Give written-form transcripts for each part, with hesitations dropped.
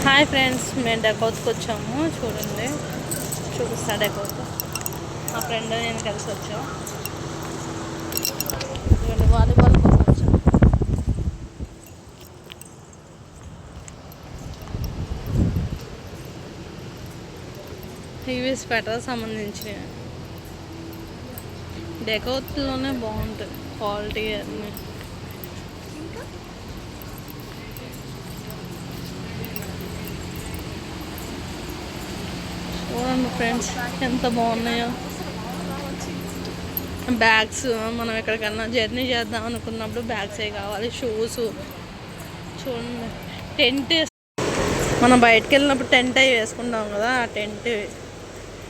Hi friends, మేము డెకోత్కి వచ్చాము. చూడండి, చూపిస్తా డెకోత్. మా ఫ్రెండ్ నేను కలిసి వచ్చాము. చూడండి, వాలీబాల్ కోసం వచ్చాము. టీవీస్ పెట్టర్ సంబంధించి డెకోత్లోనే బాగుంటుంది క్వాలిటీ అన్నీ. చూడండి ఫ్రెండ్స్, ఎంత బాగున్నాయో బ్యాగ్స్. మనం ఎక్కడికన్నా జర్నీ చేద్దాం అనుకున్నప్పుడు బ్యాగ్సే కావాలి, షూస్. చూడండి, టెంట్ మనం బయటకు వెళ్ళినప్పుడు టెంట్ అవి వేసుకుంటాం కదా, ఆ టెంట్.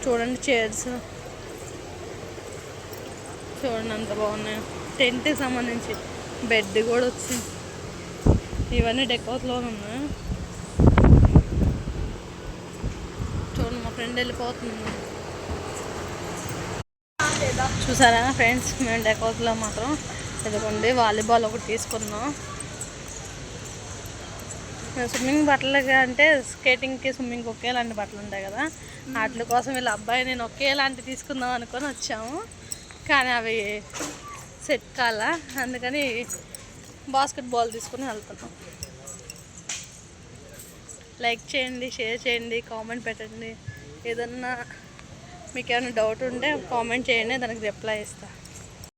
చూడండి, చైర్స్ చూడండి ఎంత బాగున్నాయో. టెంట్కి సంబంధించి బెడ్ కూడా వచ్చింది. ఇవన్నీ డెకోత్లో ఉన్నాయి. చూడండి, మా ఫ్రెండ్ వెళ్ళిపోతుంది. చూసారా ఫ్రెండ్స్, మేము డెకోత్లో మాత్రం ఇదిగోండి వాలీబాల్ ఒకటి తీసుకున్నాం. స్విమ్మింగ్ బట్టలు అంటే స్కేటింగ్కి స్విమ్మింగ్కి ఒకేలాంటి బట్టలు ఉంటాయి కదా, వాటి కోసం వీళ్ళ అబ్బాయి నేను ఒకేలాంటి తీసుకుందాం అనుకొని వచ్చాము. కానీ అవి సెట్ కాలా, అందుకని బాస్కెట్బాల్ తీసుకుని వెళ్తున్నాం. లైక్ చేయండి, షేర్ చేయండి, కామెంట్ పెట్టండి. ఏదన్నా మీకు ఏమైనా డౌట్ ఉంటే కామెంట్ చేయండి, దానికి రిప్లై ఇస్తాను.